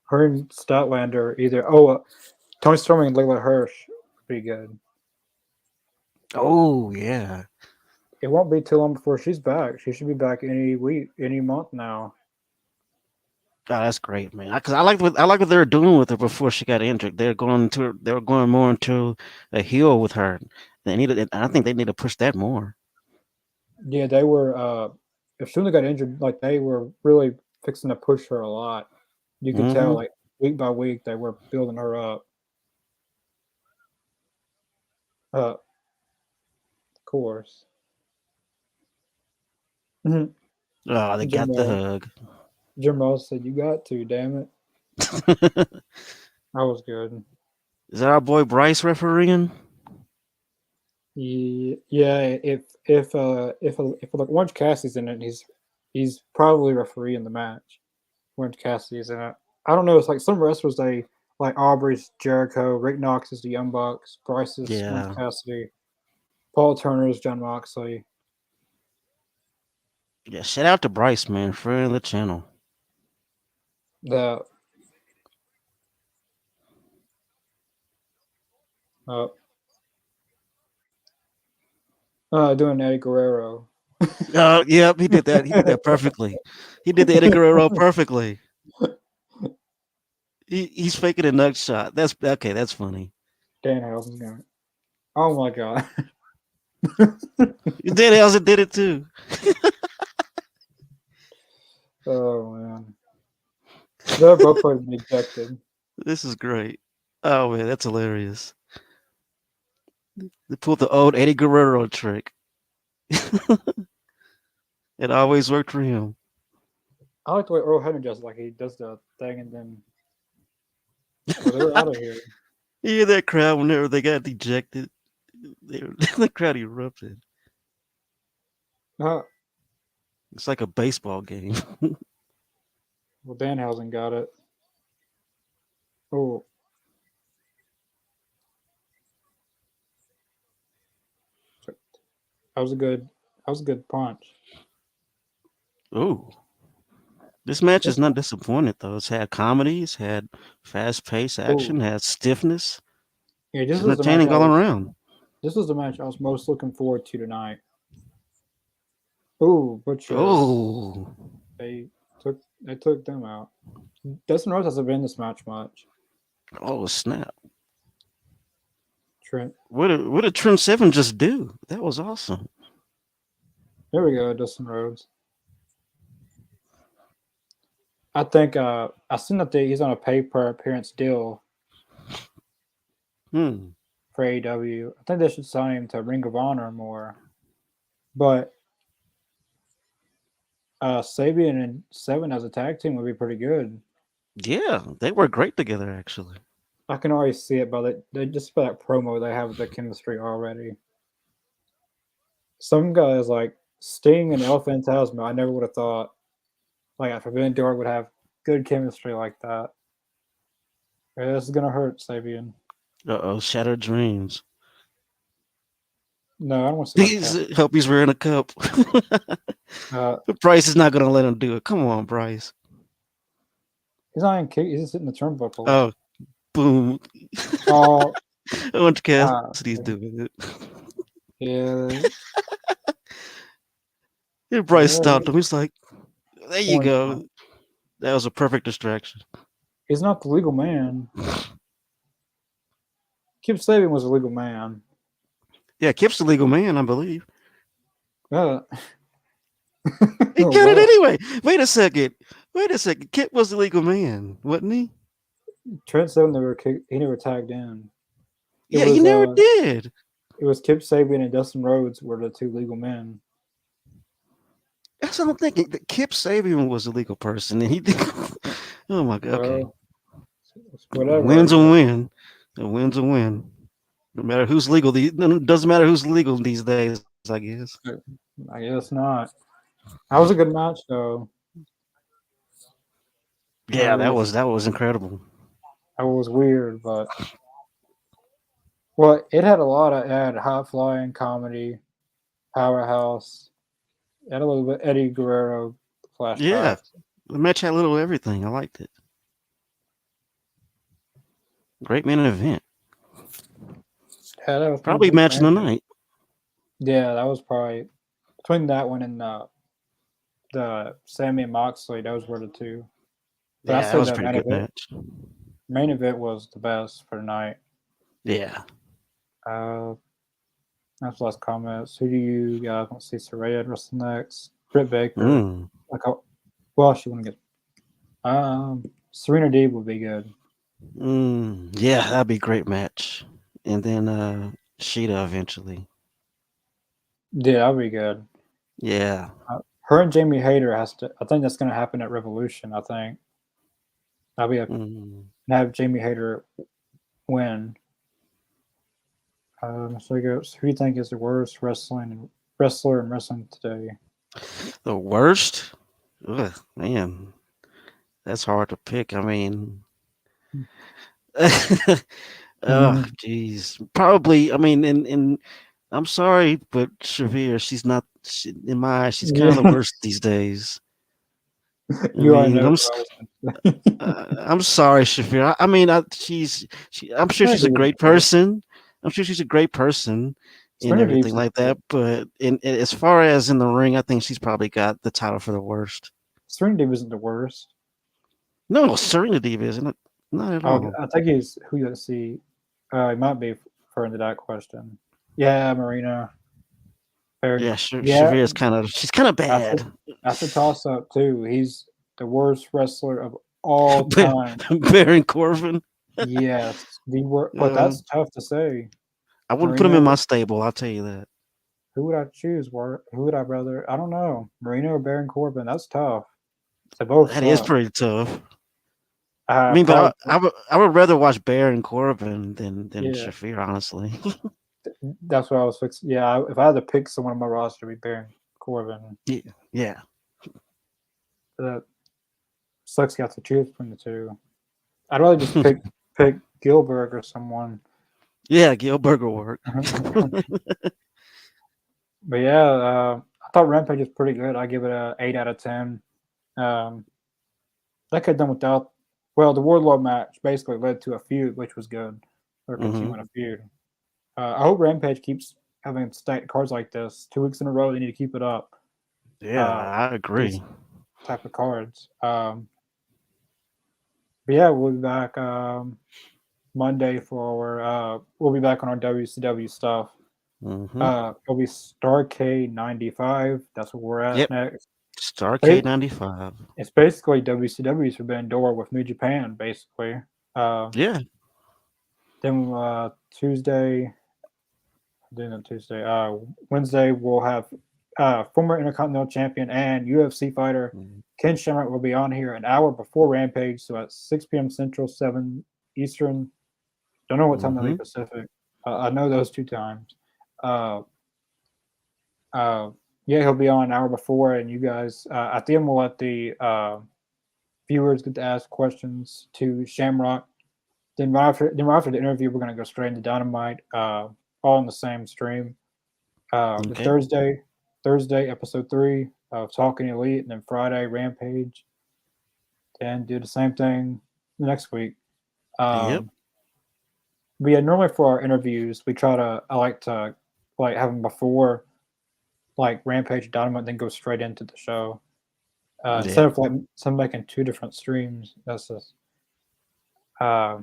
Her and Statlander either. Oh, Tony Storm and Layla Hirsch would be good. Oh yeah. It won't be too long before she's back. She should be back any week, any month now. Oh, that's great, man. Because I like what they were doing with her before she got injured. They were going more into a heel with her. They needed. I think they need to push that more. Yeah, they were. As soon as they got injured, like they were really fixing to push her a lot. You could tell, Mm-hmm. like week by week, they were building her up. Of course. Mhm. Oh, they Jim got the Ross. hug. Jim Ross said, "You got to, damn it." That was good. Is that our boy Bryce refereeing? Yeah. If like Orange Cassidy's in it, he's probably refereeing the match. Orange Cassidy's in it. I don't know. It's like some wrestlers they like Aubrey's Jericho, Rick Knox is the Young Bucks, Bryce is Orange Yeah. Cassidy, Paul Turner is John Moxley. Yeah. Shout out to Bryce, man, for the channel. The uh, doing Eddie Guerrero. Oh, yep, he did that. He did that perfectly. He did the Eddie Guerrero perfectly. He's faking a nut shot. That's okay. That's funny. Dan Housen's going. Oh my god. Dan Elson did it too. Oh man. They're both going to be ejected. This is great. Oh man, that's hilarious. They pulled the old Eddie Guerrero trick. It always worked for him. I like the way Earl Hebner does it. Like he does the thing and then well they're out of here. You hear that crowd whenever they got dejected? The crowd erupted. Uh, It's like a baseball game. well Danhausen got it. Oh, that was a good punch. Ooh. This match is not disappointed though. It's had comedy, it's had fast paced Oh, action, had stiffness. yeah, It's entertaining all around. this was the match I was most looking forward to tonight. Oh, Butcher. Oh. They they took them out. Dustin Rhodes hasn't been in this match much. Oh snap. Trent. What did Trim 7 just do? That was awesome. There we go, Dustin Rhodes. I think I seen that he's on a pay per appearance deal Hmm. for AEW. I think they should sign him to Ring of Honor more. But Sabian and Seven as a tag team would be pretty good. Yeah, they work great together actually. I can already see it by they just by that promo they have the chemistry already. Some guys like Sting and El Phantasma, I never would have thought like Forbidden Door would have good chemistry like that. Yeah, this is gonna hurt Sabian. Uh-oh, Shattered Dreams. No, I don't want to see my cat. Hope he's wearing a cup. Uh, Bryce is not gonna let him do it. Come on, Bryce. he's not in kick. He's just hitting the turnbuckle. Oh, boom. Oh, Orange uh, Cassidy's doing it. yeah, And Bryce stopped him. He's like, there you Orange. go. That was a perfect distraction. He's not the legal man. Kip Sabian was a legal man. Yeah, Kip's the legal man, I believe. Uh, He oh, got it what? anyway. Wait a second. Kip was the legal man, wasn't he? Trent Seven never kicked. He never tagged in. It Yeah, he was never did. it was Kip Sabian and Dustin Rhodes were the two legal men. That's what I'm thinking. Kip Sabian was a legal person, and he did. Oh my god. Okay, Well, it's a whatever, I win's a guess. win. A win's a win. No matter who's legal. Doesn't matter who's legal these days. I guess. I guess not. That was a good match, though. At Yeah, least that was incredible. that was weird, but well, it had a lot of it had high flying comedy, powerhouse. It had a little bit Eddie Guerrero Yeah, flashbacks. the match had a little of everything. I liked it. Great main event. Yeah, that was pretty Probably good for match of the Rampage. night. Yeah, that was probably between that one and the Sammy and Moxley. Those were the two. But I Yeah, that say was a the pretty good match. main event was the best for the night. Yeah. Uh, that's last comments. Who do you guys want to see Saraya wrestle next? Britt Baker. Mm. Like, well, she wouldn't get. Serena Deeb would be good. Yeah, that'd be a great match. And then Sheeta eventually. Yeah, that'd be good. Yeah. Her and Jamie Hayter has to. I think that's going to happen at Revolution. I think that'll be a Mm. have Jamie Hayter win. So I guess, who do you think is the worst wrestler in wrestling today? The worst? Ugh, man, that's hard to pick. I mean, oh, Mhm. jeez. Probably, I mean, and I'm sorry, but Shavir, in my eyes, she's kind of the Yeah, worst these days. I you already mean, know who I was going to say. I'm sorry, Shafir. I mean, I'm sure Serena she's a Deeb was great good. person. I'm sure she's a great person and Serena everything Deeb's is like good. that. But as far as in the ring, I think she's probably got the title for the worst. Serena Deeb isn't the worst. No, Serena Deeb isn't it? Not at Oh, all. I think he's who you see. He might be referring to that question. Yeah, Marina. Very, Yeah, yeah, Shavir's she's kind of that's a bad. that's a toss up too. He's the worst wrestler of all time. Baron Corbin. Yes, but Uh, that's tough to say. I wouldn't put him Marina, in my stable. I'll tell you that. who would I choose? Who would I rather? I don't know. Marina or Baron Corbin? That's tough. They both That is suck. pretty tough. I mean, but Probably. I would rather watch Baron Corbin than Yeah, Shafir, honestly. that's what I was fixing. Yeah, if I had to pick someone on my roster, it'd be Baron Corbin. Yeah, yeah, That sucks. You have to choose between the two. I'd rather just pick Gilbert or someone. yeah. Gilbert will work. But yeah, I thought Rampage was pretty good. I give it a 8 out of 10. Um, they could have done without. Well, the Wardlow match basically led to a feud, which was good. They're Hmm. continuing a feud. I hope Rampage keeps having stacked cards like this. 2 weeks in a row, they need to keep it up. Yeah, Uh, I agree. these type of cards. But yeah, we'll be back Monday for. We'll be back on our WCW stuff. Hmm. It'll be Starcade 95. That's what we're at Yep. next. Starcade 95. It's basically WCW's Forbidden Door with New Japan, basically. Uh, Yeah. then Tuesday, Wednesday, we'll have former Intercontinental Champion and UFC fighter Ken Shamrock will be on here an hour before Rampage, so at 6 p.m. Central, 7 Eastern. Don't know what time they'll be Hmm. Pacific. I know those two times. Uh, uh, yeah, he'll be on an hour before, and you guys at the end we'll let the viewers get to ask questions to Shamrock. Then right after the interview, we're gonna go straight into Dynamite, all in the same stream. The Okay. Thursday episode 3 of Talking Elite, and then Friday Rampage, and do the same thing the next week. Yep. Um, but yeah, normally for our interviews, I like to like have them before like Rampage Dynamite, then go straight into the show. Instead Yep. of like some making two different streams. That's just uh,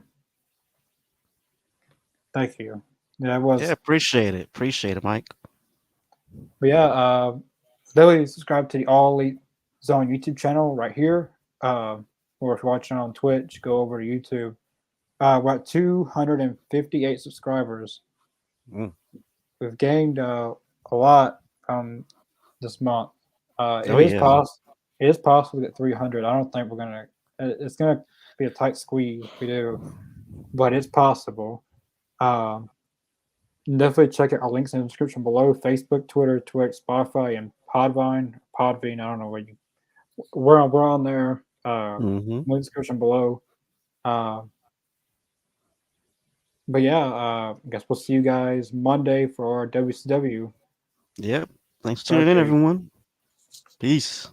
thank you. Yeah, it Yeah. was. Appreciate it. Appreciate it, Mike. But yeah, definitely subscribe to the All Elite Zone YouTube channel right here. Or if you're watching on Twitch, go over to YouTube. We're at 258 subscribers. Mm. We've gained a lot this month. It Oh is yeah. it is possible to get 300. I don't think we're gonna. It's gonna be a tight squeeze if we do, but it's possible. Um, Definitely check out our links in the description below: Facebook, Twitter, Twitch, Spotify, and Podvine. Podbean. I don't know where you. We're on there. Mm-hmm. Link in the description below. Uh, but yeah, I guess we'll see you guys Monday for our WCW Yep. Thanks for tuning in, Rampage. everyone. Peace.